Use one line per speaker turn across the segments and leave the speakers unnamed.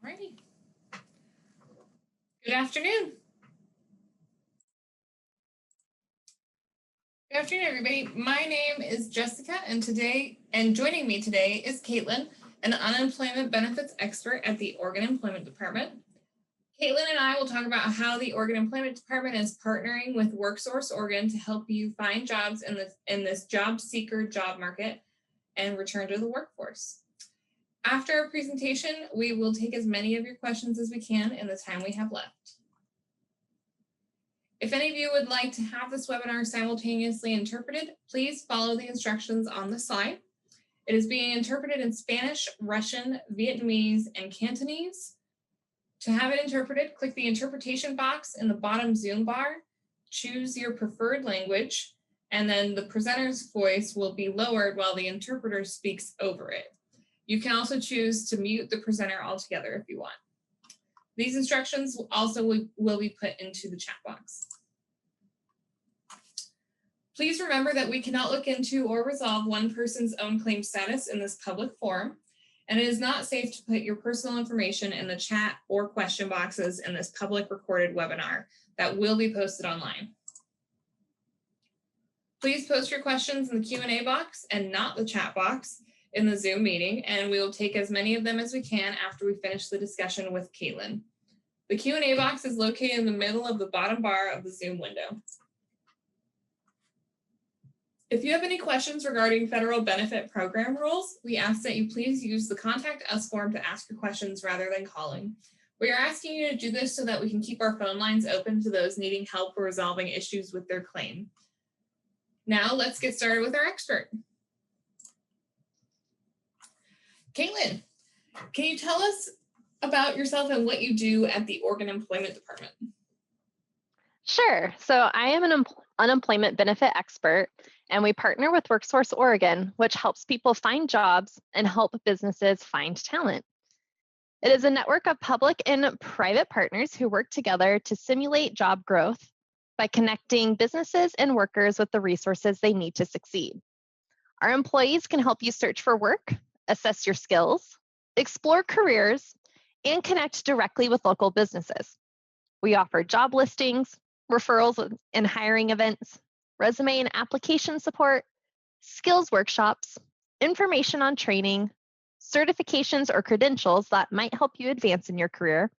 Alrighty. Good afternoon. Good afternoon, everybody. My name is Jessica, and joining me today is Caitlin, an unemployment benefits expert at the Oregon Employment Department. Caitlin and I will talk about how the Oregon Employment Department is partnering with WorkSource Oregon to help you find jobs in this job seeker job market and return to the workforce. After our presentation, we will take as many of your questions as we can in the time we have left. If any of you would like to have this webinar simultaneously interpreted, please follow the instructions on the slide. It is being interpreted in Spanish, Russian, Vietnamese, and Cantonese. To have it interpreted, click the interpretation box in the bottom Zoom bar, choose your preferred language, and then the presenter's voice will be lowered while the interpreter speaks over it. You can also choose to mute the presenter altogether if you want. These instructions also will be put into the chat box. Please remember that we cannot look into or resolve one person's own claim status in this public forum, and it is not safe to put your personal information in the chat or question boxes in this public recorded webinar that will be posted online. Please post your questions in the Q&A box and not the chat box in the Zoom meeting, and we will take as many of them as we can after we finish the discussion with Caitlin. The Q&A box is located in the middle of the bottom bar of the Zoom window. If you have any questions regarding federal benefit program rules, we ask that you please use the Contact Us form to ask your questions rather than calling. We are asking you to do this so that we can keep our phone lines open to those needing help resolving issues with their claim. Now let's get started with our expert. Caitlin, can you tell us about yourself and what you do at the Oregon Employment Department?
Sure. So I am an unemployment benefit expert, and we partner with WorkSource Oregon, which helps people find jobs and help businesses find talent. It is a network of public and private partners who work together to simulate job growth by connecting businesses and workers with the resources they need to succeed. Our employees can help you search for work, assess your skills, explore careers, and connect directly with local businesses. We offer job listings, referrals and hiring events, resume and application support, skills workshops, information on training, certifications or credentials that might help you advance in your career,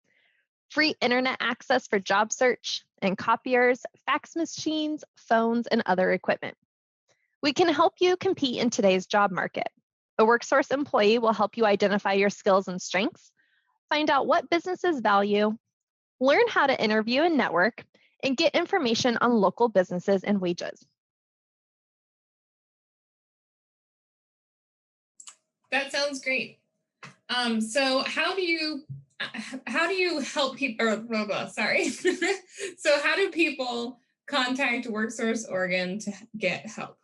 free internet access for job search, and copiers, fax machines, phones, and other equipment. We can help you compete in today's job market. A WorkSource employee will help you identify your skills and strengths, find out what businesses value, learn how to interview and network, and get information on local businesses and wages.
That sounds great. So how do you help people, So how do people contact WorkSource Oregon to get help?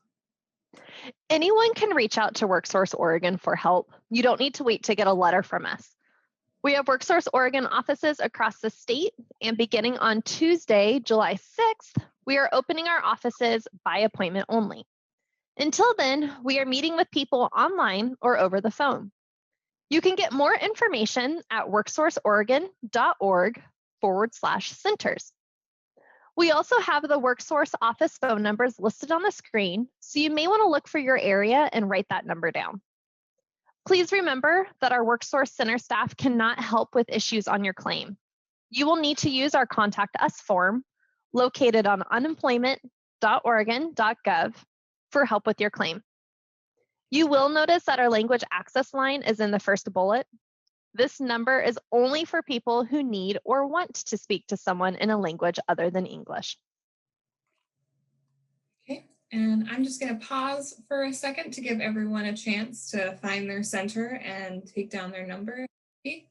Anyone can reach out to WorkSource Oregon for help. You don't need to wait to get a letter from us. We have WorkSource Oregon offices across the state, and beginning on Tuesday, July 6th, we are opening our offices by appointment only. Until then, we are meeting with people online or over the phone. You can get more information at worksourceoregon.org/centers. We also have the WorkSource office phone numbers listed on the screen, so you may want to look for your area and write that number down. Please remember that our WorkSource Center staff cannot help with issues on your claim. You will need to use our Contact Us form located on unemployment.oregon.gov for help with your claim. You will notice that our language access line is in the first bullet. This number is only for people who need or want to speak to someone in a language other than English.
Okay, and I'm just going to pause for a second to give everyone a chance to find their center and take down their number. Okay.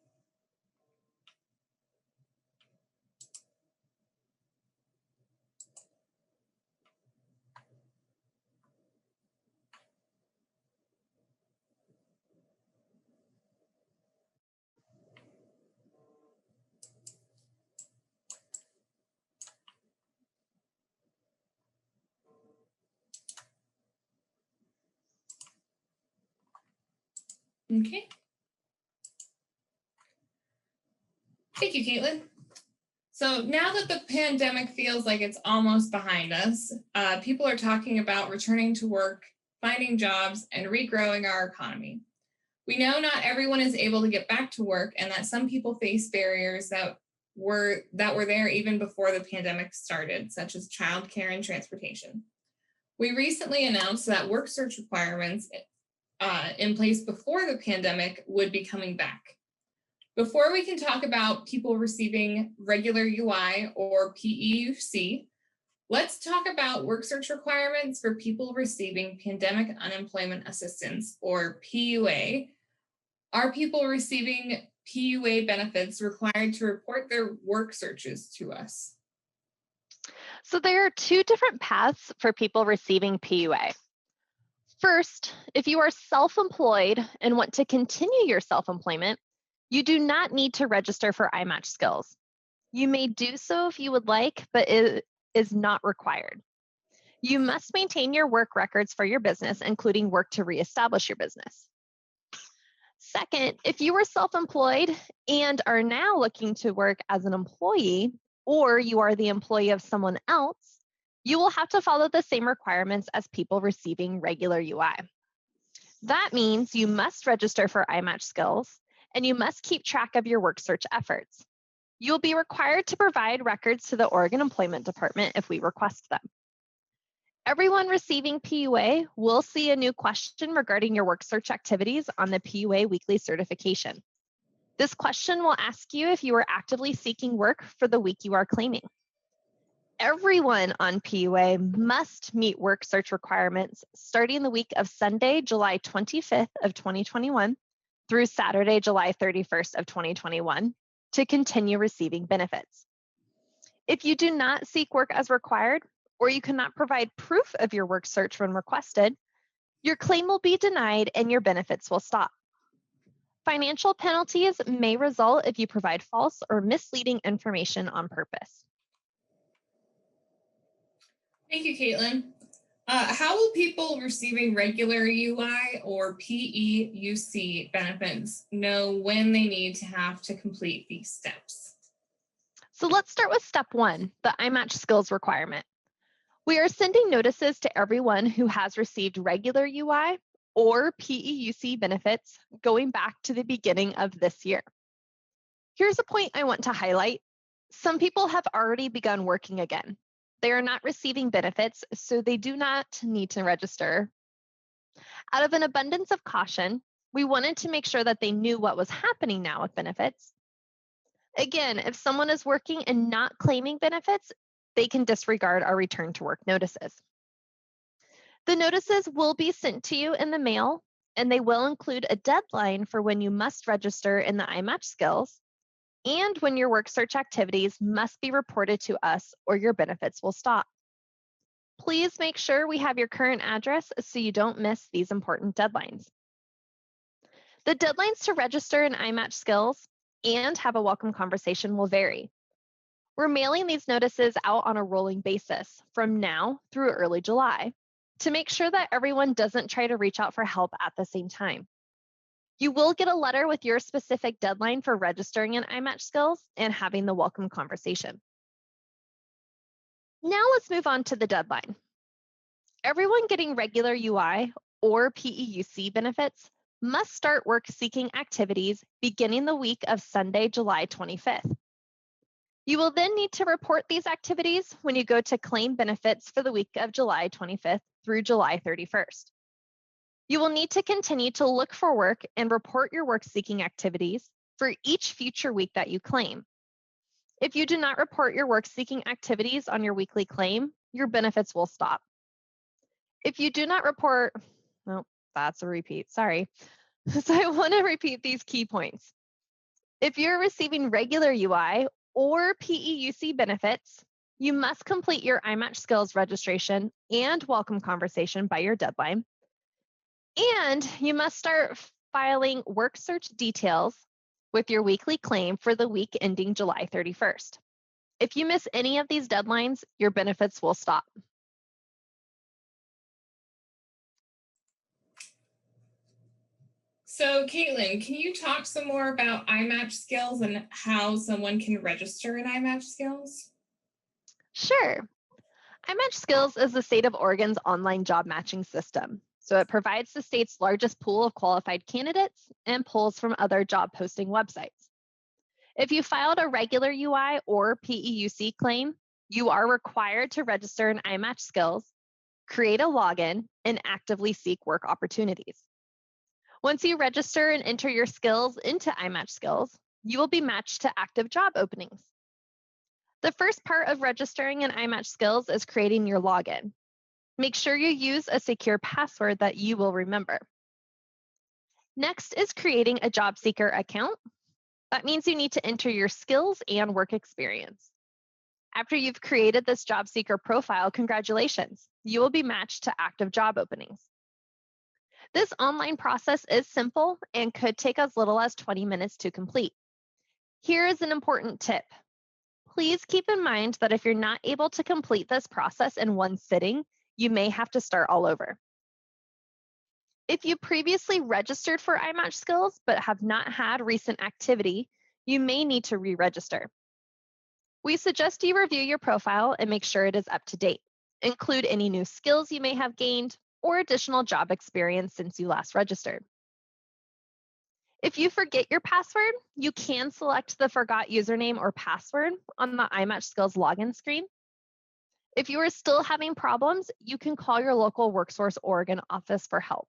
Okay. Thank you, Caitlin. So now that the pandemic feels like it's almost behind us, people are talking about returning to work, finding jobs, and regrowing our economy. We know not everyone is able to get back to work, and that some people face barriers that were there even before the pandemic started, such as childcare and transportation. We recently announced that work search requirements in place before the pandemic would be coming back. Before we can talk about people receiving regular UI or PEUC, let's talk about work search requirements for people receiving Pandemic Unemployment Assistance or PUA. Are people receiving PUA benefits required to report their work searches to us?
So there are two different paths for people receiving PUA. First, if you are self-employed and want to continue your self-employment, you do not need to register for iMatchSkills. You may do so if you would like, but it is not required. You must maintain your work records for your business, including work to reestablish your business. Second, if you were self-employed and are now looking to work as an employee, or you are the employee of someone else, you will have to follow the same requirements as people receiving regular UI. That means you must register for iMatchSkills and you must keep track of your work search efforts. You'll be required to provide records to the Oregon Employment Department if we request them. Everyone receiving PUA will see a new question regarding your work search activities on the PUA weekly certification. This question will ask you if you are actively seeking work for the week you are claiming. Everyone on PUA must meet work search requirements starting the week of Sunday, July 25th of 2021 through Saturday, July 31st of 2021 to continue receiving benefits. If you do not seek work as required, or you cannot provide proof of your work search when requested, your claim will be denied and your benefits will stop. Financial penalties may result if you provide false or misleading information on purpose.
Thank you, Caitlin. How will people receiving regular UI or PEUC benefits know when they need to have to complete these steps?
So let's start with step one, the iMatchSkills requirement. We are sending notices to everyone who has received regular UI or PEUC benefits going back to the beginning of this year. Here's a point I want to highlight. Some people have already begun working again. They are not receiving benefits, so they do not need to register. Out of an abundance of caution, we wanted to make sure that they knew what was happening now with benefits. Again, if someone is working and not claiming benefits, they can disregard our return to work notices. The notices will be sent to you in the mail, and they will include a deadline for when you must register in the iMatchSkills and when your work search activities must be reported to us or your benefits will stop. Please make sure we have your current address so you don't miss these important deadlines. The deadlines to register in iMatchSkills and have a welcome conversation will vary. We're mailing these notices out on a rolling basis from now through early July to make sure that everyone doesn't try to reach out for help at the same time. You will get a letter with your specific deadline for registering in iMatchSkills and having the welcome conversation. Now let's move on to the deadline. Everyone getting regular UI or PEUC benefits must start work-seeking activities beginning the week of Sunday, July 25th. You will then need to report these activities when you go to claim benefits for the week of July 25th through July 31st. You will need to continue to look for work and report your work-seeking activities for each future week that you claim. If you do not report your work-seeking activities on your weekly claim, your benefits will stop. If you do not report, well, that's a repeat, sorry. So I want to repeat these key points. If you're receiving regular UI or PEUC benefits, you must complete your iMatchSkills registration and welcome conversation by your deadline. And you must start filing work search details with your weekly claim for the week ending July 31st. If you miss any of these deadlines, your benefits will stop.
So, Caitlin, can you talk some more about iMatchSkills and how someone can register in iMatchSkills?
Sure. iMatchSkills is the state of Oregon's online job matching system. So it provides the state's largest pool of qualified candidates and pulls from other job posting websites. If you filed a regular UI or PEUC claim, you are required to register in iMatchSkills, create a login, and actively seek work opportunities. Once you register and enter your skills into iMatchSkills, you will be matched to active job openings. The first part of registering in iMatchSkills is creating your login. Make sure you use a secure password that you will remember. Next is creating a job seeker account. That means you need to enter your skills and work experience. After you've created this job seeker profile, congratulations, you will be matched to active job openings. This online process is simple and could take as little as 20 minutes to complete. Here is an important tip. Please keep in mind that if you're not able to complete this process in one sitting, you may have to start all over. If you previously registered for iMatchSkills but have not had recent activity, you may need to re-register. We suggest you review your profile and make sure it is up to date. Include any new skills you may have gained or additional job experience since you last registered. If you forget your password, you can select the Forgot Username or Password on the iMatchSkills login screen. If you are still having problems, you can call your local WorkSource Oregon office for help.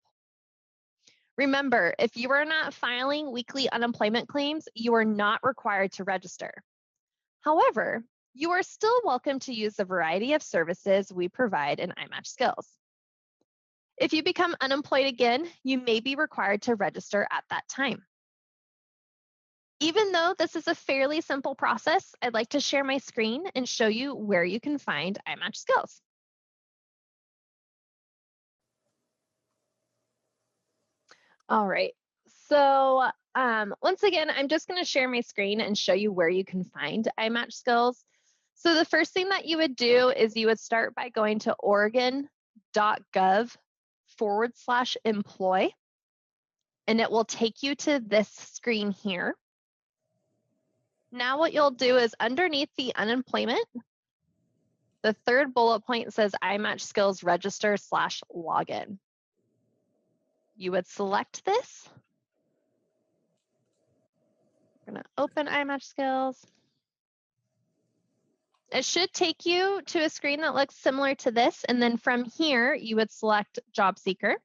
Remember, if you are not filing weekly unemployment claims, you are not required to register. However, you are still welcome to use the variety of services we provide in iMatchSkills. If you become unemployed again, you may be required to register at that time. Even though this is a fairly simple process, I'd like to share my screen and show you where you can find iMatchSkills. All right, so once again, I'm just going to share my screen and show you where you can find iMatchSkills. So the first thing that you would do is you would start by going to oregon.gov/employ, and it will take you to this screen here. Now what you'll do is underneath the unemployment, the third bullet point says iMatchSkills register/login. You would select this. We're going to open iMatchSkills. It should take you to a screen that looks similar to this. And then from here, you would select Job Seeker.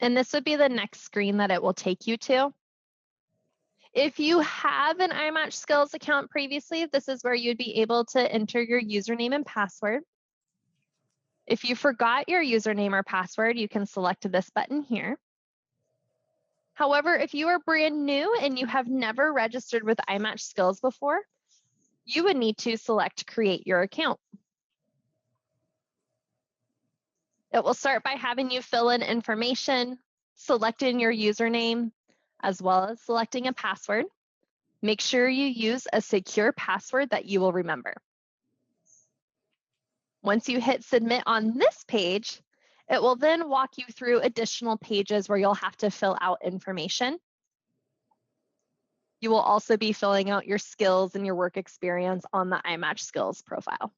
And this would be the next screen that it will take you to. If you have an iMatchSkills account previously, this is where you'd be able to enter your username and password. If you forgot your username or password, you can select this button here. However, if you are brand new and you have never registered with iMatchSkills before, you would need to select Create Your Account. It will start by having you fill in information, selecting your username, as well as selecting a password. Make sure you use a secure password that you will remember. Once you hit Submit on this page, it will then walk you through additional pages where you'll have to fill out information. You will also be filling out your skills and your work experience on the iMatchSkills profile.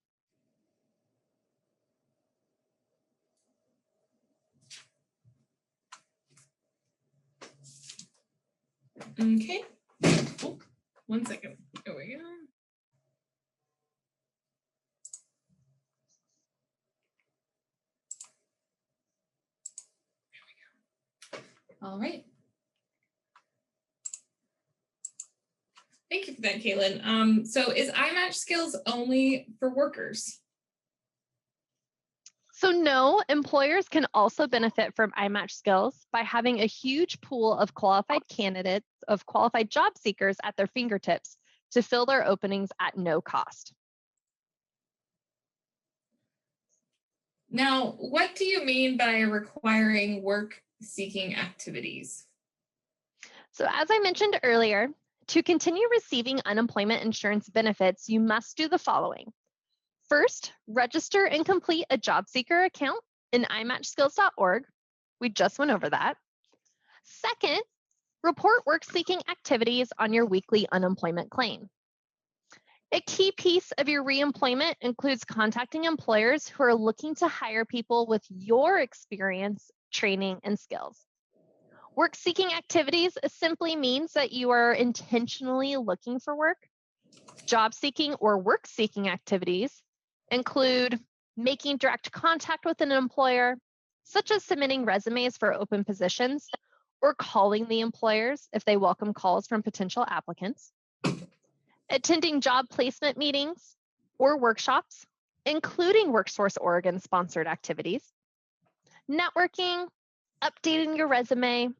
Okay. Oh, 1 second. There we go. All right. Thank you for that, Caitlin. So is iMatchSkills only for workers?
So no, employers can also benefit from iMatchSkills by having a huge pool of qualified candidates, of qualified job seekers at their fingertips to fill their openings at no cost.
Now, what do you mean by requiring work-seeking activities?
So as I mentioned earlier, to continue receiving unemployment insurance benefits, you must do the following. First, register and complete a job seeker account in iMatchSkills.org. We just went over that. Second, report work-seeking activities on your weekly unemployment claim. A key piece of your reemployment includes contacting employers who are looking to hire people with your experience, training, and skills. Work-seeking activities simply means that you are intentionally looking for work. Job-seeking or work-seeking activities include making direct contact with an employer, such as submitting resumes for open positions, or calling the employers if they welcome calls from potential applicants. Attending job placement meetings or workshops, including WorkSource Oregon sponsored activities. Networking, updating your resume,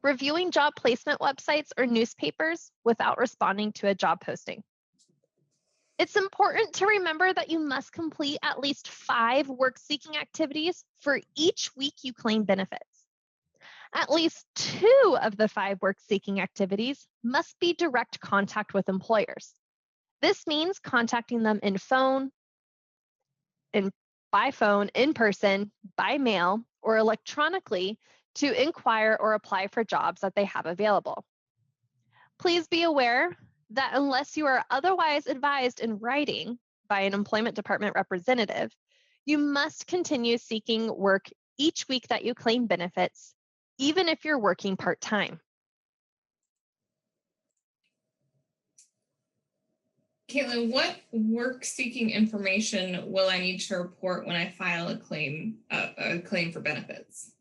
reviewing job placement websites or newspapers without responding to a job posting. It's important to remember that you must complete at least 5 work-seeking activities for each week you claim benefits. At least 2 of the 5 work-seeking activities must be direct contact with employers. This means contacting them by phone, in person, by mail, or electronically to inquire or apply for jobs that they have available. Please be aware that unless you are otherwise advised in writing by an employment department representative, you must continue seeking work each week that you claim benefits, even if you're working part-time.
Caitlin, what work-seeking information will I need to report when I file a claim for benefits?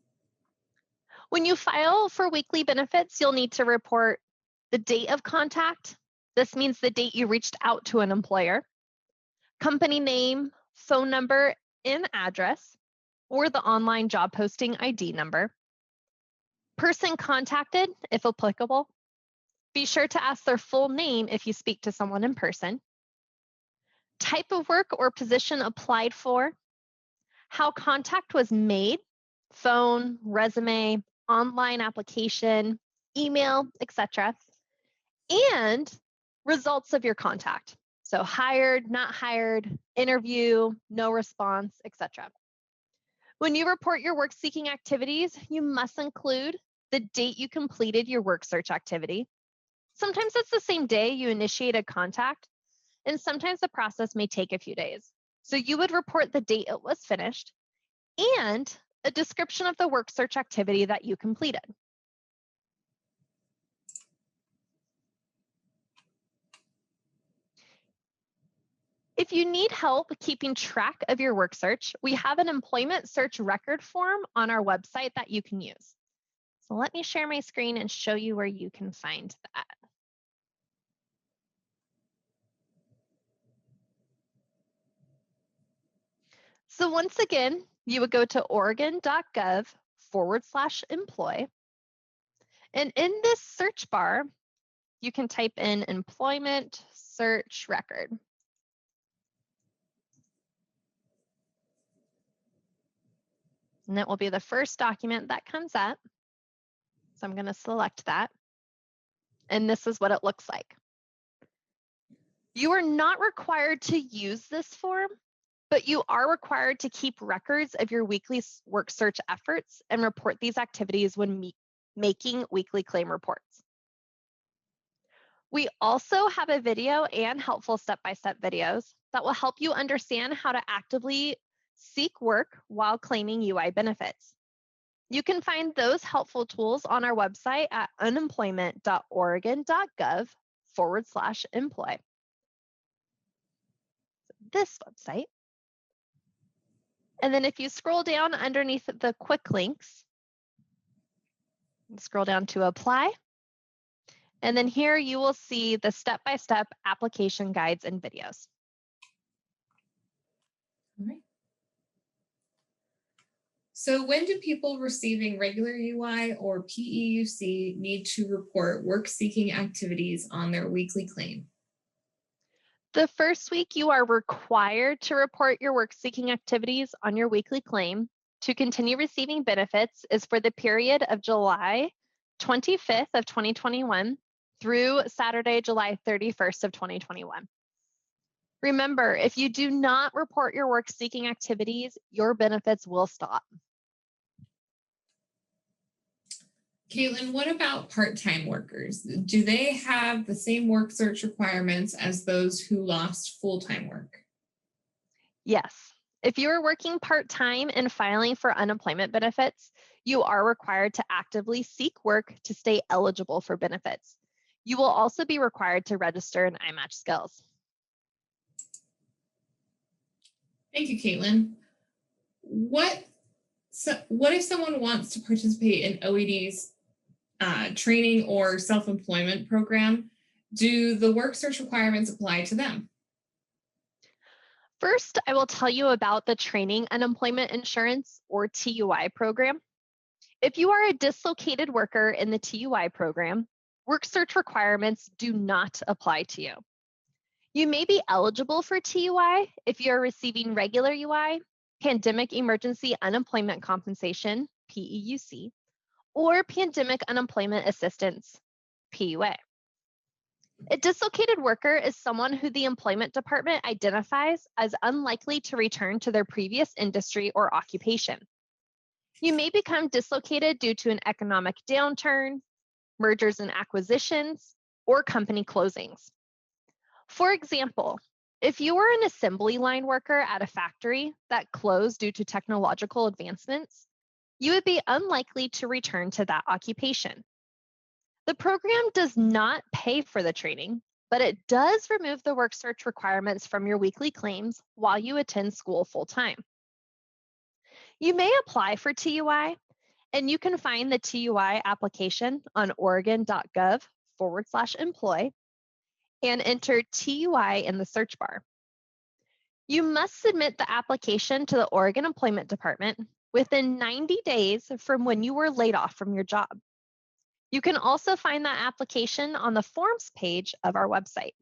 When you file for weekly benefits, you'll need to report the date of contact. This means the date you reached out to an employer, company name, phone number, and address, or the online job posting ID number. Person contacted, if applicable. Be sure to ask their full name if you speak to someone in person. Type of work or position applied for. How contact was made, phone, resume, online application, email, etc. And results of your contact. So hired, not hired, interview, no response, etc. When you report your work-seeking activities, you must include the date you completed your work search activity. Sometimes it's the same day you initiated contact, and sometimes the process may take a few days. So you would report the date it was finished and a description of the work search activity that you completed. If you need help keeping track of your work search, we have an employment search record form on our website that you can use. So let me share my screen and show you where you can find that. So once again, you would go to oregon.gov/employ. And in this search bar, you can type in employment search record. And it will be the first document that comes up. So I'm going to select that. And this is what it looks like. You are not required to use this form, but you are required to keep records of your weekly work search efforts and report these activities when making weekly claim reports. We also have a video and helpful step-by-step videos that will help you understand how to actively seek work while claiming UI benefits. You can find those helpful tools on our website at unemployment.oregon.gov/employ. This website. And then if you scroll down underneath the quick links, scroll down to apply. And then here you will see the step-by-step application guides and videos.
All right. So when do people receiving regular UI or PEUC need to report work-seeking activities on their weekly claim?
The first week you are required to report your work-seeking activities on your weekly claim to continue receiving benefits is for the period of July 25th of 2021 through Saturday, July 31st of 2021. Remember, if you do not report your work seeking activities, your benefits will stop.
Caitlin, what about part-time workers? Do they have the same work search requirements as those who lost full-time work?
Yes. If you are working part-time and filing for unemployment benefits, you are required to actively seek work to stay eligible for benefits. You will also be required to register in iMatchSkills.
Thank you, Caitlin. What if someone wants to participate in OED's training or self-employment program? Do the work search requirements apply to them?
First, I will tell you about the Training Unemployment Insurance or TUI program. If you are a dislocated worker in the TUI program, work search requirements do not apply to you. You may be eligible for TUI if you are receiving regular UI, Pandemic Emergency Unemployment Compensation, PEUC, or Pandemic Unemployment Assistance, PUA. A dislocated worker is someone who the employment department identifies as unlikely to return to their previous industry or occupation. You may become dislocated due to an economic downturn, mergers and acquisitions, or company closings. For example, if you were an assembly line worker at a factory that closed due to technological advancements, you would be unlikely to return to that occupation. The program does not pay for the training, but it does remove the work search requirements from your weekly claims while you attend school full-time. You may apply for TUI, and you can find the TUI application on oregon.gov/employ and enter TUI in the search bar. You must submit the application to the Oregon Employment Department within 90 days from when you were laid off from your job. You can also find that application on the forms page of our website.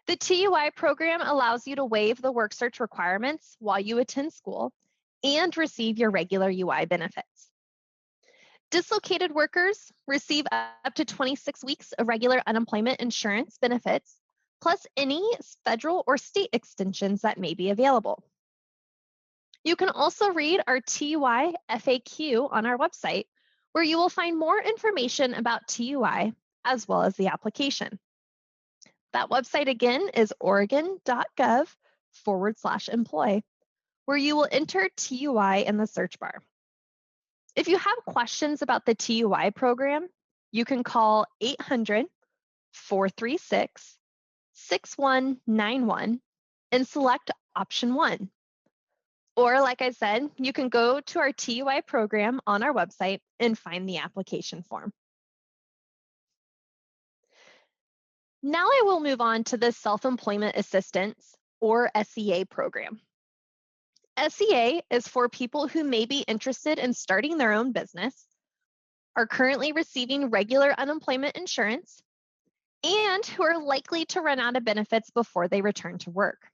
The TUI program allows you to waive the work search requirements while you attend school and receive your regular UI benefits. Dislocated workers receive up to 26 weeks of regular unemployment insurance benefits, plus any federal or state extensions that may be available. You can also read our TUI FAQ on our website, where you will find more information about TUI as well as the application. That website again is oregon.gov/employ, where you will enter TUI in the search bar. If you have questions about the TUI program, you can call 800-436-6191 and select option 1. Or like I said, you can go to our TUI program on our website and find the application form. Now I will move on to the Self-Employment Assistance or SEA program. SEA is for people who may be interested in starting their own business, are currently receiving regular unemployment insurance, and who are likely to run out of benefits before they return to work.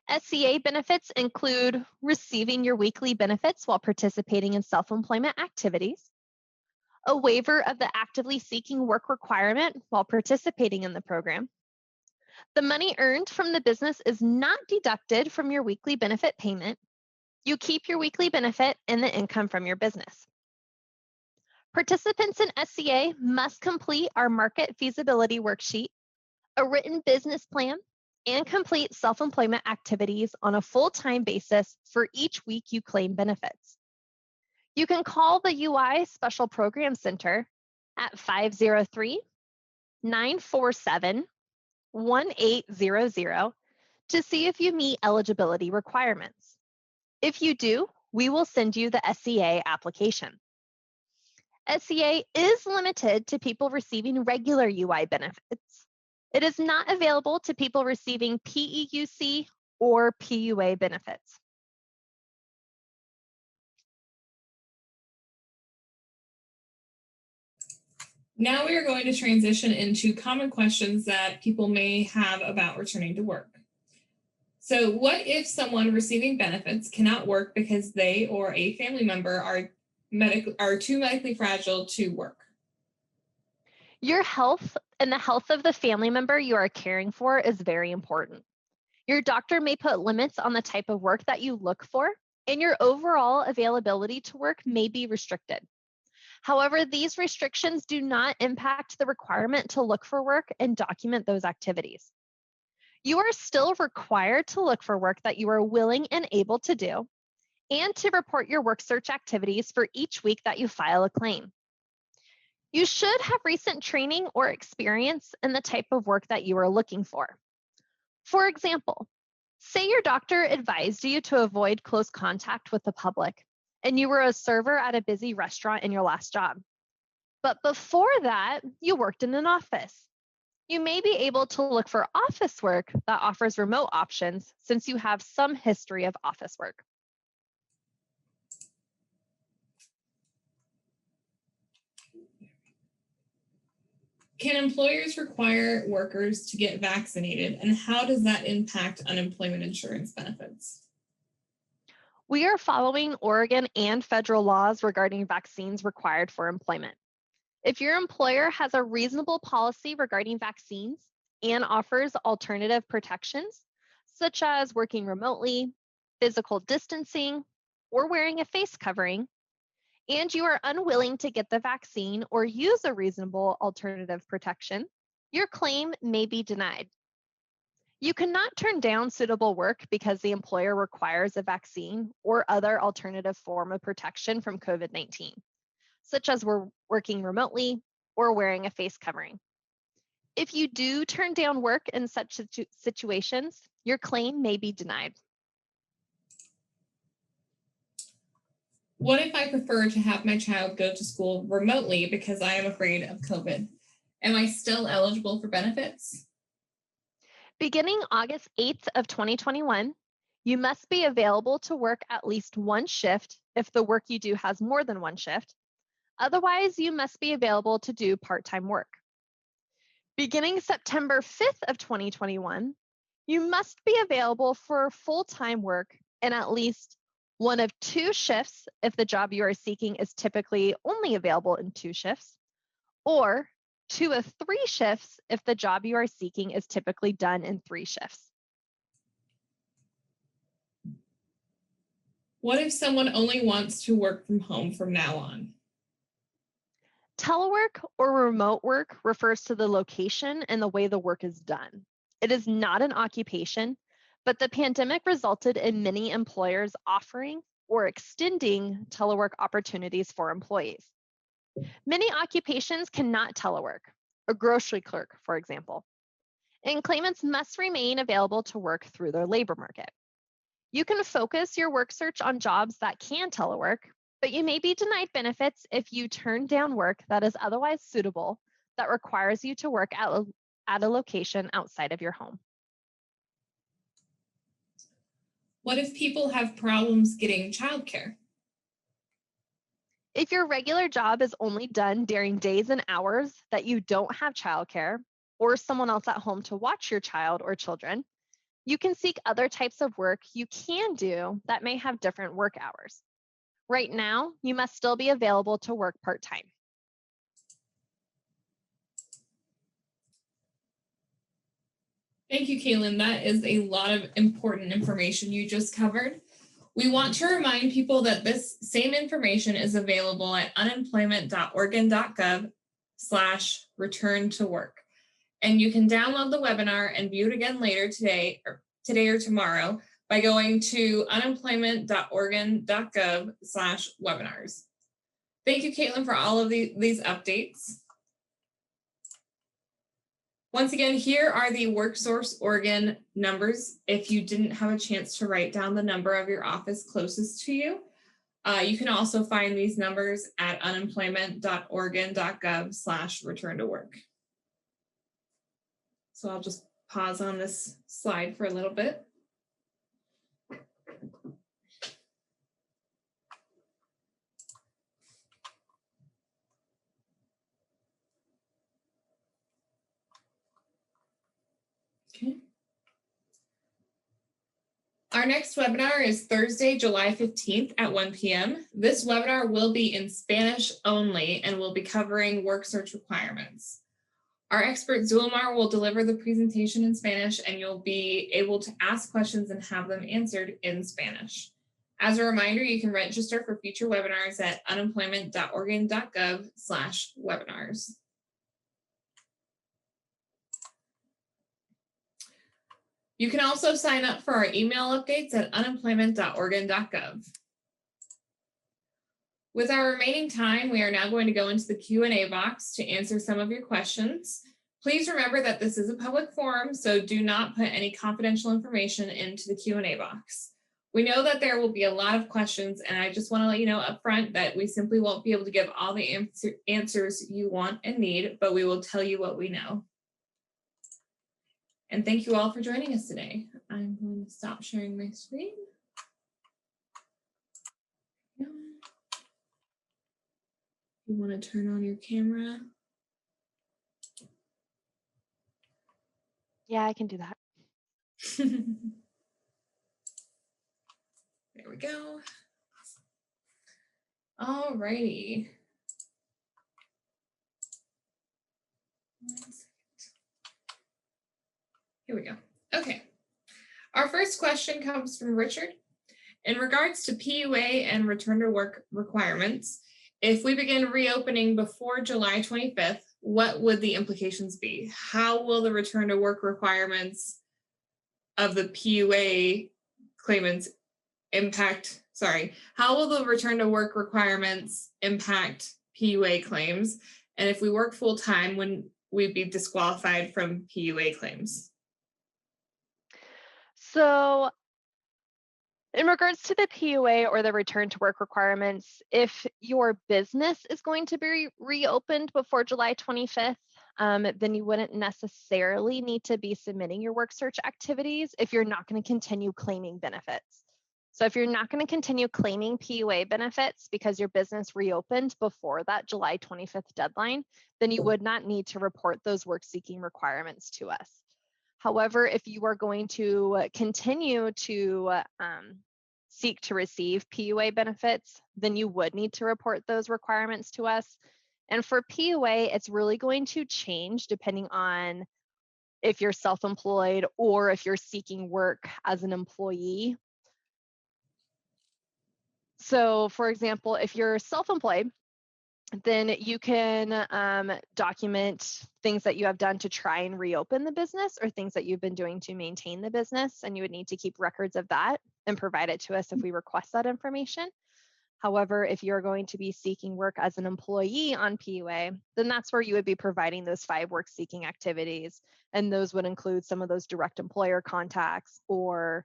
SEA benefits include receiving your weekly benefits while participating in self-employment activities, a waiver of the actively seeking work requirement while participating in the program. The money earned from the business is not deducted from your weekly benefit payment. You keep your weekly benefit and the income from your business. Participants in SEA must complete our market feasibility worksheet, a written business plan, and complete self-employment activities on a full-time basis for each week you claim benefits. You can call the UI Special Program Center at 503-947-1800 to see if you meet eligibility requirements. If you do, we will send you the SEA application. SEA is limited to people receiving regular UI benefits. It is not available to people receiving PEUC or PUA benefits.
Now we are going to transition into common questions that people may have about returning to work. So what if someone receiving benefits cannot work because they or a family member are too medically fragile to work?
Your health and the health of the family member you are caring for is very important. Your doctor may put limits on the type of work that you look for, and your overall availability to work may be restricted. However, these restrictions do not impact the requirement to look for work and document those activities. You are still required to look for work that you are willing and able to do, and to report your work search activities for each week that you file a claim. You should have recent training or experience in the type of work that you are looking for. For example, say your doctor advised you to avoid close contact with the public, and you were a server at a busy restaurant in your last job. But before that, you worked in an office. You may be able to look for office work that offers remote options since you have some history of office work.
Can employers require workers to get vaccinated, and how does that impact unemployment insurance benefits?
We are following Oregon and federal laws regarding vaccines required for employment. If your employer has a reasonable policy regarding vaccines and offers alternative protections, such as working remotely, physical distancing, or wearing a face covering, and you are unwilling to get the vaccine or use a reasonable alternative protection, your claim may be denied. You cannot turn down suitable work because the employer requires a vaccine or other alternative form of protection from COVID-19, such as working remotely or wearing a face covering. If you do turn down work in such situations, your claim may be denied.
What if I prefer to have my child go to school remotely because I am afraid of COVID? Am I still eligible for benefits?
Beginning August 8th of 2021, you must be available to work at least one shift if the work you do has more than one shift. Otherwise, you must be available to do part-time work. Beginning September 5th of 2021, you must be available for full-time work in at least one of two shifts if the job you are seeking is typically only available in two shifts, or two of three shifts if the job you are seeking is typically done in three shifts.
What if someone only wants to work from home from now on?
Telework or remote work refers to the location and the way the work is done. It is not an occupation, but the pandemic resulted in many employers offering or extending telework opportunities for employees. Many occupations cannot telework, a grocery clerk, for example, and claimants must remain available to work through their labor market. You can focus your work search on jobs that can telework, but you may be denied benefits if you turn down work that is otherwise suitable that requires you to work at a location outside of your home.
What if people have problems getting childcare?
If your regular job is only done during days and hours that you don't have childcare or someone else at home to watch your child or children, you can seek other types of work you can do that may have different work hours. Right now, you must still be available to work part-time.
Thank you, Kaylin. That is a lot of important information you just covered. We want to remind people that this same information is available at unemployment.oregon.gov/return to work. And you can download the webinar and view it again later today or tomorrow by going to unemployment.oregon.gov/webinars. Thank you, Caitlin, for all of these updates. Once again, here are the WorkSource Oregon numbers. If you didn't have a chance to write down the number of your office closest to you, you can also find these numbers at unemployment.oregon.gov/return to work. So I'll just pause on this slide for a little bit. Okay. Our next webinar is Thursday, July 15th at 1 p.m. This webinar will be in Spanish only and will be covering work search requirements. Our expert Zulmar will deliver the presentation in Spanish, and you'll be able to ask questions and have them answered in Spanish. As a reminder, you can register for future webinars at unemployment.oregon.gov/webinars. You can also sign up for our email updates at unemployment.oregon.gov. With our remaining time, we are now going to go into the Q&A box to answer some of your questions. Please remember that this is a public forum, so do not put any confidential information into the Q&A box. We know that there will be a lot of questions, and I just want to let you know up front that we simply won't be able to give all the answers you want and need, but we will tell you what we know. And thank you all for joining us today. I'm going to stop sharing my screen. You want to turn on your camera?
Yeah, I can do that.
There we go. All righty. Here we go. Okay. Our first question comes from Richard. In regards to PUA and return to work requirements, if we begin reopening before July 25th, what would the implications be? How will the return to work requirements of the PUA claimants impact, how will the return to work requirements impact PUA claims? And if we work full time, wouldn't we be disqualified from PUA claims?
So in regards to the PUA or the return to work requirements, if your business is going to be reopened before July 25th, then you wouldn't necessarily need to be submitting your work search activities if you're not going to continue claiming benefits. So if you're not going to continue claiming PUA benefits because your business reopened before that July 25th deadline, then you would not need to report those work seeking requirements to us. However, if you are going to continue to seek to receive PUA benefits, then you would need to report those requirements to us. And for PUA, it's really going to change depending on if you're self-employed or if you're seeking work as an employee. So for example, if you're self-employed, then you can document things that you have done to try and reopen the business or things that you've been doing to maintain the business. And you would need to keep records of that and provide it to us if we request that information. However, if you're going to be seeking work as an employee on PUA, then that's where you would be providing those 5 work seeking activities. And those would include some of those direct employer contacts or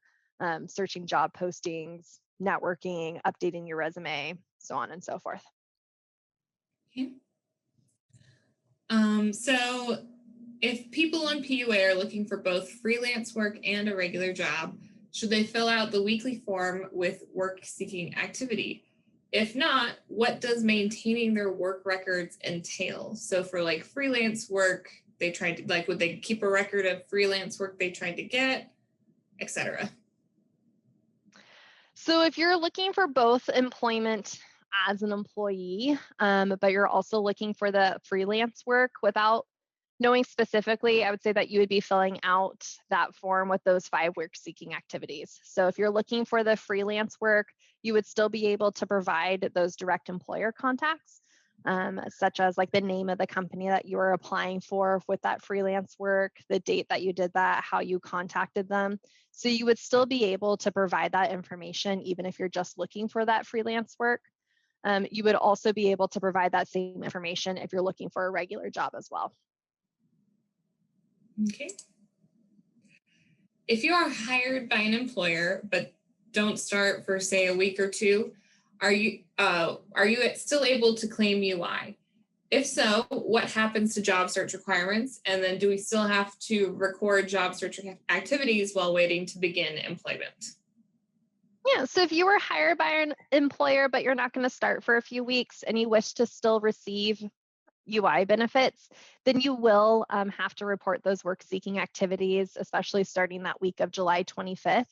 searching job postings, networking, updating your resume, so on and so forth.
Okay. So if people on PUA are looking for both freelance work and a regular job, should they fill out the weekly form with work seeking activity? If not, what does maintaining their work records entail? So for like freelance work, they tried to would they keep a record of freelance work they tried to get, etc.?
So if you're looking for both employment as an employee, but you're also looking for the freelance work without knowing specifically, I would say that you would be filling out that form with those 5 work seeking activities. So if you're looking for the freelance work, you would still be able to provide those direct employer contacts, such as like the name of the company that you are applying for with that freelance work, the date that you did that, how you contacted them. So you would still be able to provide that information even if you're just looking for that freelance work. You would also be able to provide that same information if you're looking for a regular job as well.
Okay. If you are hired by an employer but don't start for say a week or two, are you still able to claim UI? If so, what happens to job search requirements? And then do we still have to record job search activities while waiting to begin employment?
Yeah, so if you were hired by an employer, but you're not going to start for a few weeks and you wish to still receive UI benefits, then you will have to report those work seeking activities, especially starting that week of July 25th.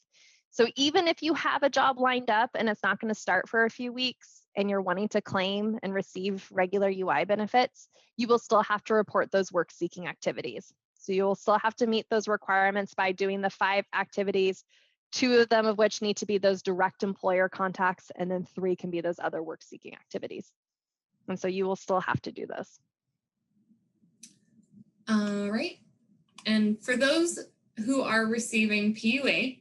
So even if you have a job lined up and it's not going to start for a few weeks, and you're wanting to claim and receive regular UI benefits, you will still have to report those work seeking activities. So you will still have to meet those requirements by doing the 5 activities, 2 of them of which need to be those direct employer contacts, and then 3 can be those other work seeking activities. And so you will still have to do those.
All right. And for those who are receiving PUA,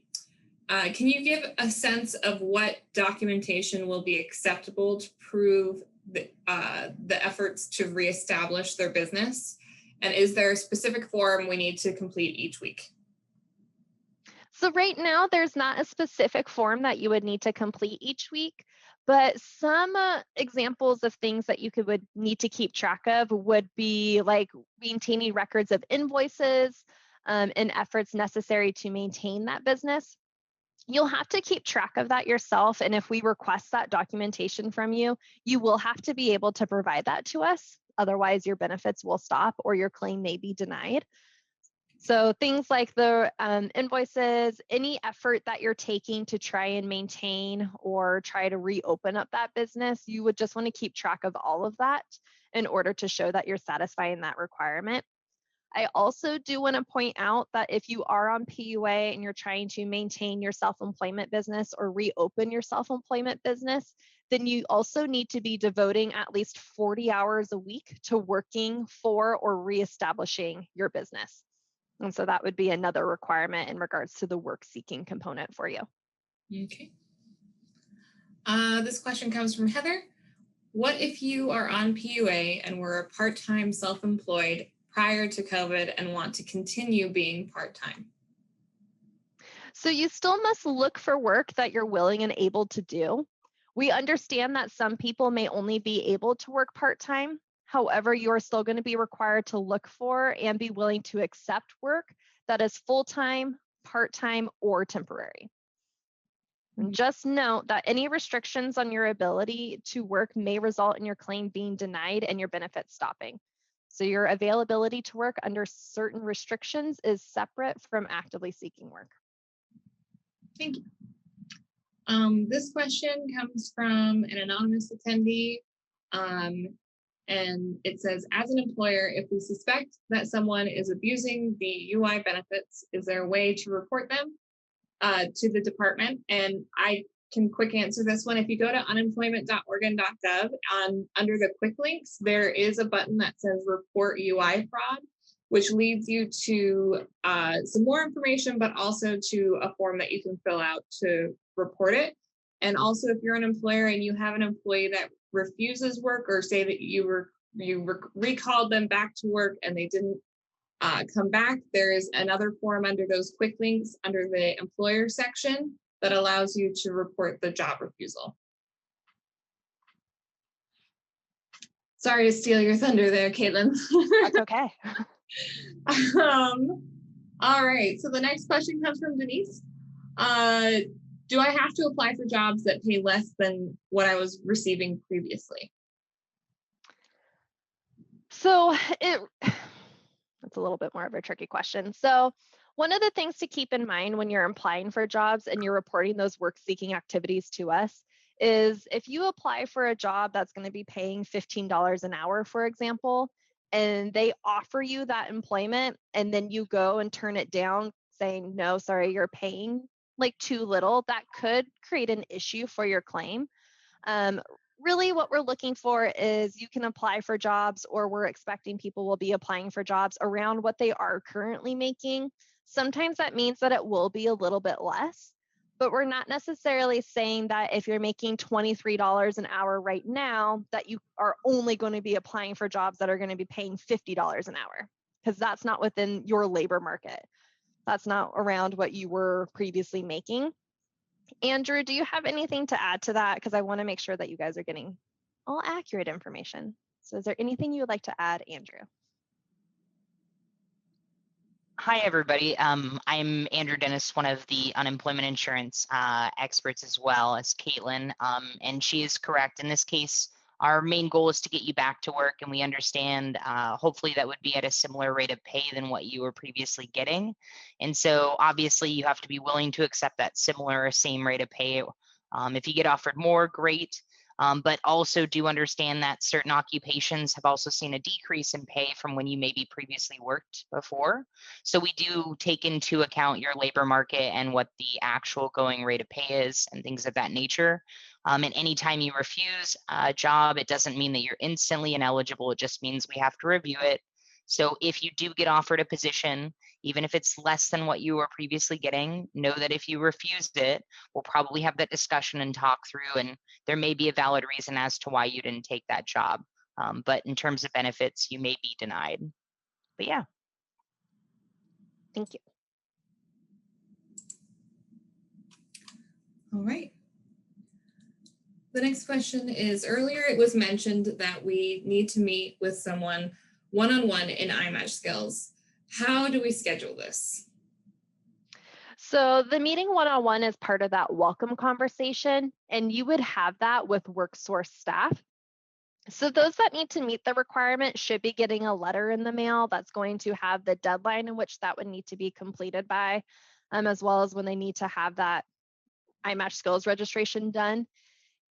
can you give a sense of what documentation will be acceptable to prove the efforts to reestablish their business? And is there a specific form we need to complete each week?
So right now, there's not a specific form that you would need to complete each week, but some examples of things that you would need to keep track of would be like maintaining records of invoices and efforts necessary to maintain that business. You'll have to keep track of that yourself. And if we request that documentation from you, you will have to be able to provide that to us. Otherwise, your benefits will stop or your claim may be denied. So things like the invoices, any effort that you're taking to try and maintain or try to reopen up that business, you would just want to keep track of all of that in order to show that you're satisfying that requirement. I also do want to point out that if you are on PUA and you're trying to maintain your self-employment business or reopen your self-employment business, then you also need to be devoting at least 40 hours a week to working for or reestablishing your business. And so that would be another requirement in regards to the work seeking component for you.
Okay. This question comes from Heather. What if you are on PUA and were a part-time self-employed prior to COVID and want to continue being part-time?
So you still must look for work that you're willing and able to do. We understand that some people may only be able to work part-time. However, you are still going to be required to look for and be willing to accept work that is full-time, part-time, or temporary. And just note that any restrictions on your ability to work may result in your claim being denied and your benefits stopping. So your availability to work under certain restrictions is separate from actively seeking work.
Thank you. This question comes from an anonymous attendee. And it says, as an employer, if we suspect that someone is abusing the UI benefits, is there a way to report them to the department? And I can quick answer this one. If you go to unemployment.oregon.gov, under the quick links, there is a button that says report UI fraud, which leads you to some more information, but also to a form that you can fill out to report it. And also, if you're an employer and you have an employee that refuses work, or say that you recalled them back to work and they didn't come back, there is another form under those quick links under the employer section that allows you to report the job refusal. Sorry to steal your thunder there, Caitlin.
That's okay.
All right, so the next question comes from Denise. Do I have to apply for jobs that pay less than what I was receiving previously?
So that's a little bit more of a tricky question. So one of the things to keep in mind when you're applying for jobs and you're reporting those work-seeking activities to us is if you apply for a job that's going to be paying $15 an hour, for example, and they offer you that employment and then you go and turn it down saying, no, sorry, you're paying like too little, that could create an issue for your claim. Really what we're looking for is you can apply for jobs, or we're expecting people will be applying for jobs around what they are currently making. Sometimes that means that it will be a little bit less, but we're not necessarily saying that if you're making $23 an hour right now, that you are only going to be applying for jobs that are going to be paying $50 an hour, because that's not within your labor market. That's not around what you were previously making. Andrew, do you have anything to add to that? Because I want to make sure that you guys are getting all accurate information. So is there anything you would like to add, Andrew?
Hi, everybody. I'm Andrew Dennis, one of the unemployment insurance experts, as well as Caitlin. And she is correct. In this case, our main goal is to get you back to work, and we understand hopefully that would be at a similar rate of pay than what you were previously getting. And so obviously you have to be willing to accept that similar or same rate of pay. If you get offered more, great. But also do understand that certain occupations have also seen a decrease in pay from when you maybe previously worked before. So we do take into account your labor market and what the actual going rate of pay is and things of that nature. And anytime you refuse a job, it doesn't mean that you're instantly ineligible. It just means we have to review it. So if you do get offered a position, even if it's less than what you were previously getting, know that if you refused it, we'll probably have that discussion and talk through, and there may be a valid reason as to why you didn't take that job. But in terms of benefits, you may be denied. But yeah.
Thank you.
All right. The next question is, earlier it was mentioned that we need to meet with someone one-on-one in iMatchSkills. How do we schedule this?
So the meeting one-on-one is part of that welcome conversation, and you would have that with WorkSource staff. So those that need to meet the requirement should be getting a letter in the mail that's going to have the deadline in which that would need to be completed by, as well as when they need to have that iMatchSkills registration done.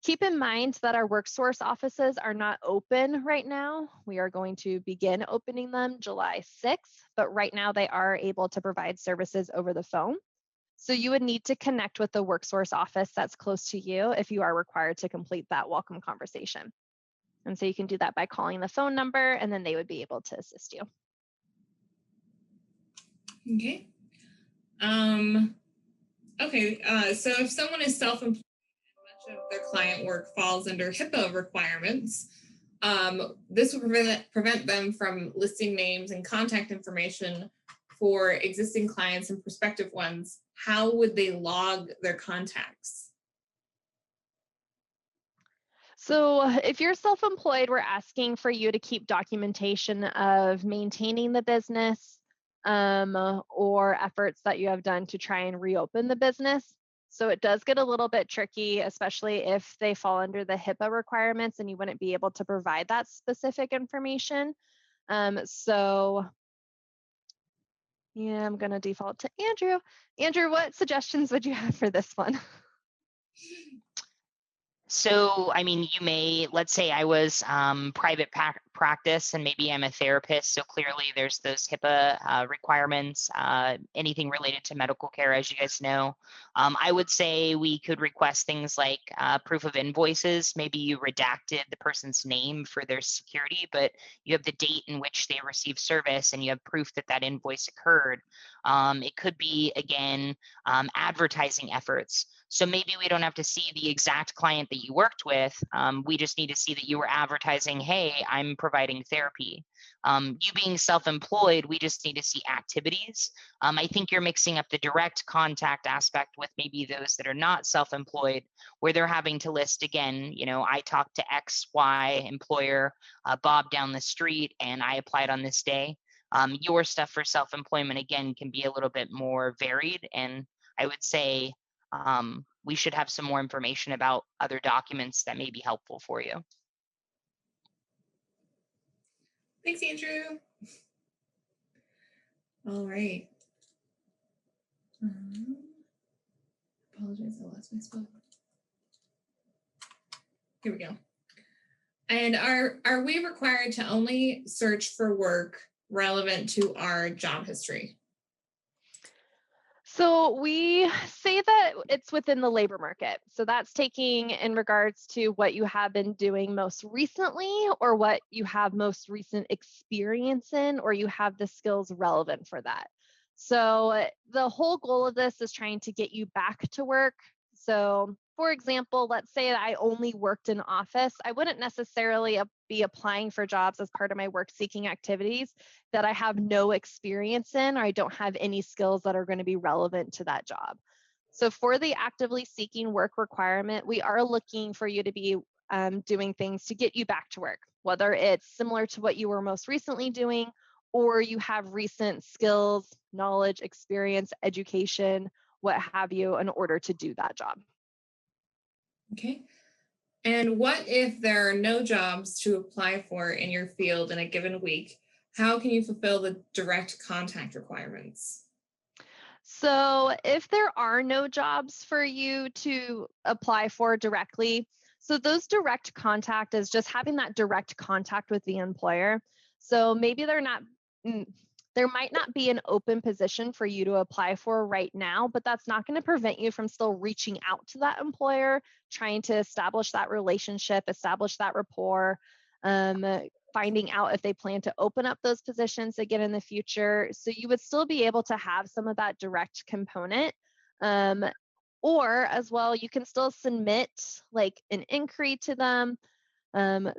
Keep in mind that our WorkSource offices are not open right now. We are going to begin opening them July 6th, but right now they are able to provide services over the phone. So you would need to connect with the WorkSource office that's close to you if you are required to complete that welcome conversation. And so you can do that by calling the phone number, and then they would be able to assist you.
Okay. So if someone is self-employed and much of their client work falls under HIPAA requirements, this will prevent them from listing names and contact information for existing clients and prospective ones. How would they log their contacts?
So if you're self-employed, we're asking for you to keep documentation of maintaining the business or efforts that you have done to try and reopen the business. So it does get a little bit tricky, especially if they fall under the HIPAA requirements and you wouldn't be able to provide that specific information. Yeah, I'm going to default to Andrew. Andrew, what suggestions would you have for this one?
So, I mean, you may, let's say I was private practice and maybe I'm a therapist. So clearly there's those HIPAA requirements, anything related to medical care, as you guys know. I would say we could request things like proof of invoices. Maybe you redacted the person's name for their security, but you have the date in which they received service and you have proof that that invoice occurred. It could be, again, advertising efforts. So maybe we don't have to see the exact client that you worked with. We just need to see that you were advertising, hey, I'm providing therapy. You being self-employed, we just need to see activities. I think you're mixing up the direct contact aspect with maybe those that are not self-employed, where they're having to list, again, I talked to XY employer, Bob down the street, and I applied on this day. Your stuff for self-employment, again, can be a little bit more varied. And I would say, we should have some more information about other documents that may be helpful for you.
Thanks, Andrew. All right. Apologize, I lost my spot. Here we go. And are we required to only search for work relevant to our job history?
So we say that it's within the labor market. So that's taking in regards to what you have been doing most recently or what you have most recent experience in, or you have the skills relevant for that. So the whole goal of this is trying to get you back to work. So for example, let's say that I only worked in office. I wouldn't necessarily be applying for jobs as part of my work seeking activities that I have no experience in, or I don't have any skills that are going to be relevant to that job. So for the actively seeking work requirement, we are looking for you to be doing things to get you back to work, whether it's similar to what you were most recently doing, or you have recent skills, knowledge, experience, education, what have you, in order to do that job.
Okay. And what if there are no jobs to apply for in your field in a given week? How can you fulfill the direct contact requirements?
So if there are no jobs for you to apply for directly, So those direct contact is just having that direct contact with the employer. So maybe there might not be an open position for you to apply for right now, but that's not going to prevent you from still reaching out to that employer, trying to establish that relationship, establish that rapport, finding out if they plan to open up those positions again in the future. So you would still be able to have some of that direct component. Or as well, you can still submit like an inquiry to them.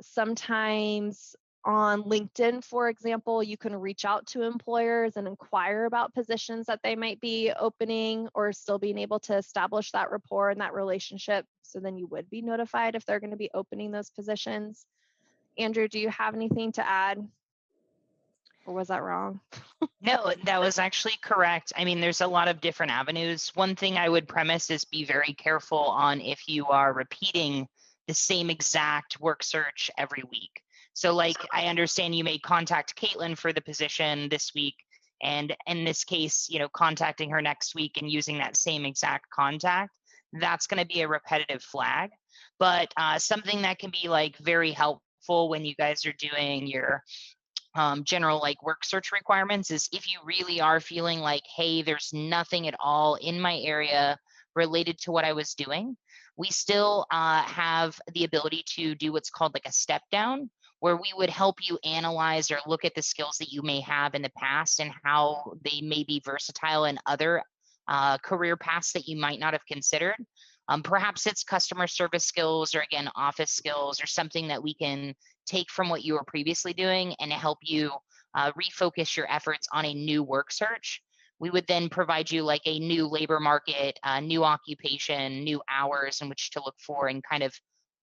Sometimes on LinkedIn, for example, you can reach out to employers and inquire about positions that they might be opening, or still being able to establish that rapport and that relationship. So then you would be notified if they're going to be opening those positions. Andrew, do you have anything to add? Or was that wrong?
No, that was actually correct. I mean, there's a lot of different avenues. One thing I would premise is be very careful on if you are repeating the same exact work search every week. So like, I understand you may contact Caitlin for the position this week, and in this case, contacting her next week and using that same exact contact, that's going to be a repetitive flag. But something that can be like very helpful when you guys are doing your general like work search requirements is if you really are feeling like, hey, there's nothing at all in my area related to what I was doing, we still have the ability to do what's called like a step down, where we would help you analyze or look at the skills that you may have in the past and how they may be versatile in other career paths that you might not have considered. Perhaps it's customer service skills, or again, office skills, or something that we can take from what you were previously doing and help you refocus your efforts on a new work search. We would then provide you like a new labor market, new occupation, new hours in which to look for, and kind of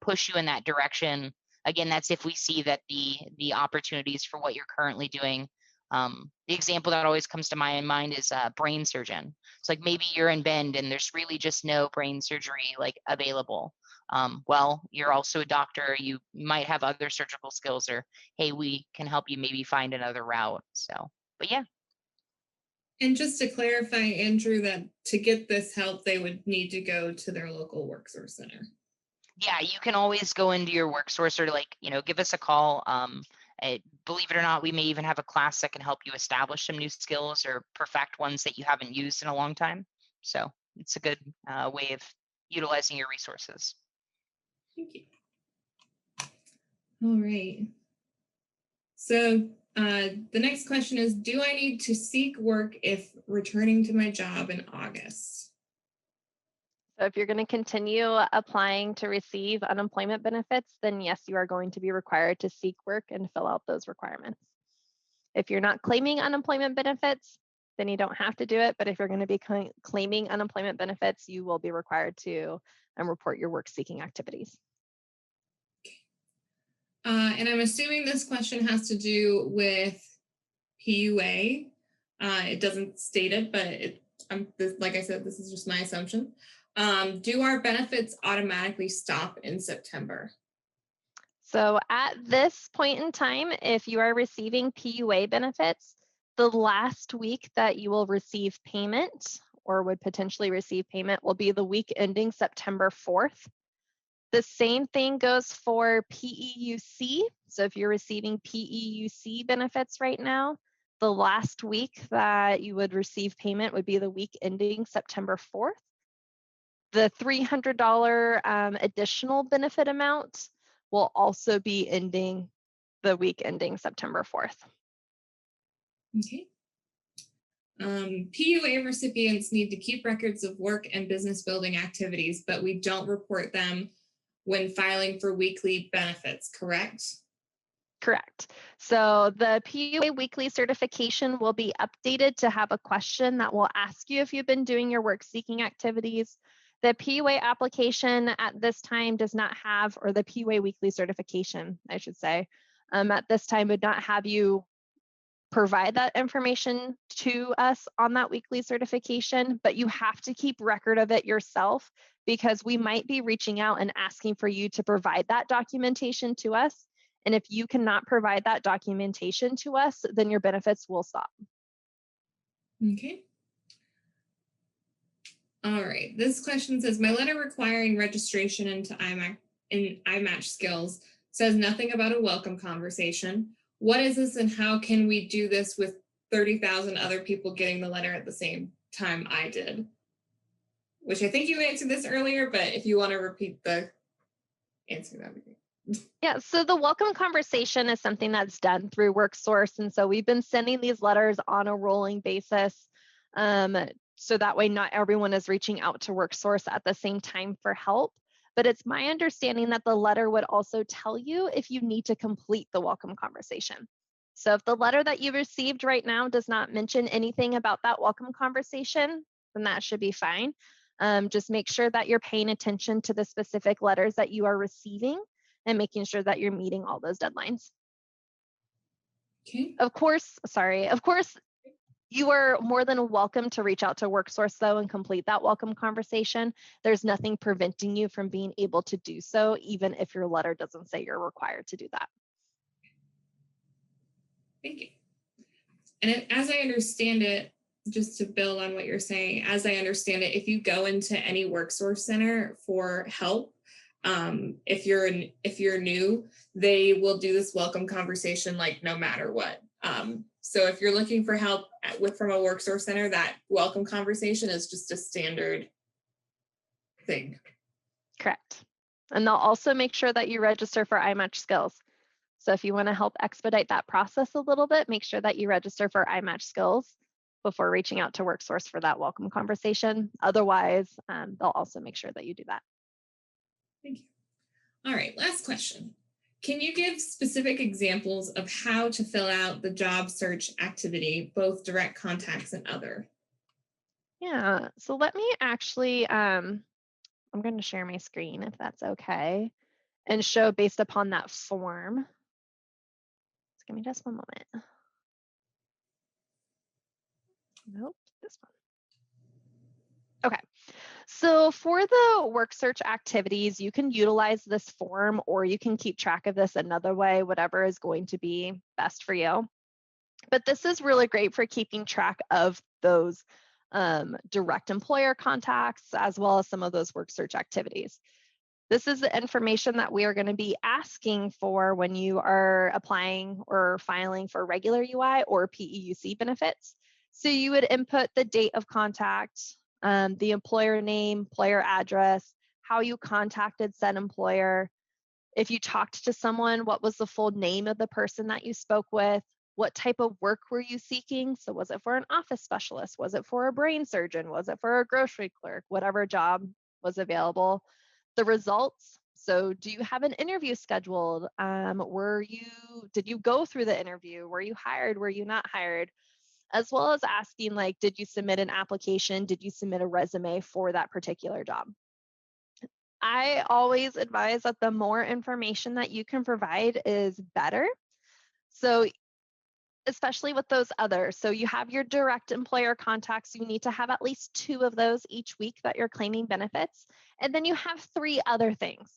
push you in that direction. Again, that's if we see that the opportunities for what you're currently doing. The example that always comes to my mind is brain surgeon. It's like maybe you're in Bend and there's really just no brain surgery like available. Well, you're also a doctor, you might have other surgical skills, or hey, we can help you maybe find another route. So, but yeah.
And just to clarify, Andrew, that to get this help, they would need to go to their local WorkSource center.
Yeah, you can always go into your WorkSource, or like, give us a call. Believe it or not, we may even have a class that can help you establish some new skills or perfect ones that you haven't used in a long time. So it's a good way of utilizing your resources.
Thank you. All right. So the next question is, do I need to seek work if returning to my job in August?
So if you're going to continue applying to receive unemployment benefits, then yes, you are going to be required to seek work and fill out those requirements. If you're not claiming unemployment benefits, then you don't have to do it. But if you're going to be claiming unemployment benefits, you will be required to report your work seeking activities.
And I'm assuming this question has to do with PUA. It doesn't state it, but like I said, this is just my assumption. Do our benefits automatically stop in September?
So at this point in time, if you are receiving PUA benefits, the last week that you will receive payment or would potentially receive payment will be the week ending September 4th. The same thing goes for PEUC. So if you're receiving PEUC benefits right now, the last week that you would receive payment would be the week ending September 4th. The $300 additional benefit amount will also be ending the week ending September 4th.
Okay. PUA recipients need to keep records of work and business building activities, but we don't report them when filing for weekly benefits, correct?
Correct. So the PUA weekly certification will be updated to have a question that will ask you if you've been doing your work seeking activities. The PUA application at this time does not have, or the PUA weekly certification, I should say, at this time would not have you provide that information to us on that weekly certification, but you have to keep record of it yourself, because we might be reaching out and asking for you to provide that documentation to us. And if you cannot provide that documentation to us, then your benefits will stop.
Okay. All right. This question says, my letter requiring registration into in iMatchSkills says nothing about a welcome conversation. What is this and how can we do this with 30,000 other people getting the letter at the same time I did? Which I think you answered this earlier, but if you want to repeat the answer, that would be great.
Yeah, so the welcome conversation is something that's done through WorkSource. And so we've been sending these letters on a rolling basis. So that way not everyone is reaching out to WorkSource at the same time for help. But it's my understanding that the letter would also tell you if you need to complete the welcome conversation. So if the letter that you received right now does not mention anything about that welcome conversation, then that should be fine. Just make sure that you're paying attention to the specific letters that you are receiving and making sure that you're meeting all those deadlines.
Okay.
Of course, you are more than welcome to reach out to WorkSource though and complete that welcome conversation. There's nothing preventing you from being able to do so, even if your letter doesn't say you're required to do that.
Thank you. And as I understand it, just to build on what you're saying, as I understand it, if you go into any WorkSource center for help, if you're new, they will do this welcome conversation like no matter what. So if you're looking for help from a WorkSource center, that welcome conversation is just a standard thing.
Correct. And they'll also make sure that you register for iMatchSkills. So if you want to help expedite that process a little bit, make sure that you register for iMatchSkills before reaching out to WorkSource for that welcome conversation. Otherwise, they'll also make sure that you do that.
Thank you. All right, last question. Can you give specific examples of how to fill out the job search activity, both direct contacts and other?
Yeah, so let me actually, I'm going to share my screen if that's okay and show based upon that form. Just give me just one moment. Nope, this one. Okay. So for the work search activities, you can utilize this form or you can keep track of this another way, whatever is going to be best for you. But this is really great for keeping track of those direct employer contacts as well as some of those work search activities. This is the information that we are going to be asking for when you are applying or filing for regular UI or PEUC benefits. So you would input the date of contact, the employer name, employer address, how you contacted said employer. If you talked to someone, what was the full name of the person that you spoke with? What type of work were you seeking? So was it for an office specialist? Was it for a brain surgeon? Was it for a grocery clerk? Whatever job was available. The results. So do you have an interview scheduled? Did you go through the interview? Were you hired? Were you not hired? As well as asking like, did you submit an application? Did you submit a resume for that particular job? I always advise that the more information that you can provide is better. So especially with those others. So you have your direct employer contacts. You need to have at least 2 of those each week that you're claiming benefits. And then you have 3 other things.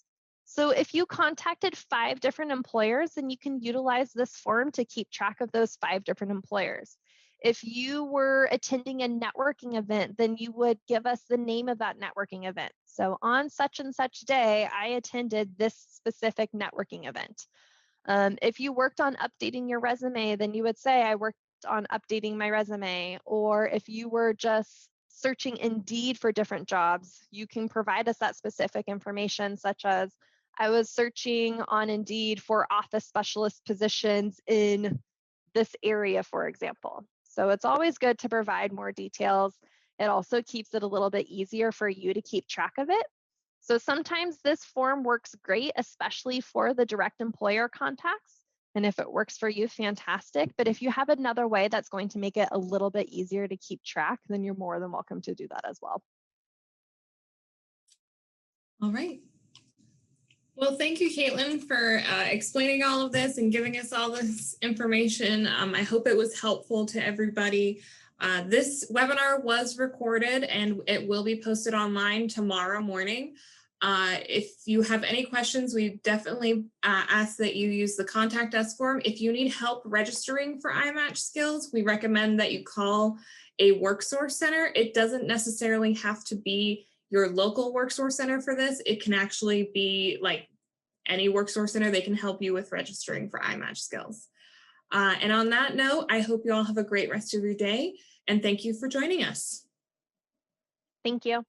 So if you contacted 5 different employers, then you can utilize this form to keep track of those 5 different employers. If you were attending a networking event, then you would give us the name of that networking event. So on such and such day, I attended this specific networking event. If you worked on updating your resume, then you would say, I worked on updating my resume. Or if you were just searching Indeed for different jobs, you can provide us that specific information, such as I was searching on Indeed for office specialist positions in this area, for example. So it's always good to provide more details. It also keeps it a little bit easier for you to keep track of it. So sometimes this form works great, especially for the direct employer contacts. And if it works for you, fantastic. But if you have another way that's going to make it a little bit easier to keep track, then you're more than welcome to do that as well.
All right. Well, thank you, Caitlin, for explaining all of this and giving us all this information. I hope it was helpful to everybody. This webinar was recorded and it will be posted online tomorrow morning. If you have any questions, we definitely ask that you use the Contact Us form. If you need help registering for iMatchSkills, we recommend that you call a WorkSource center. It doesn't necessarily have to be your local WorkSource center for this. It can actually be like any WorkSource center, they can help you with registering for iMatchSkills. And on that note, I hope you all have a great rest of your day, and thank you for joining us.
Thank you.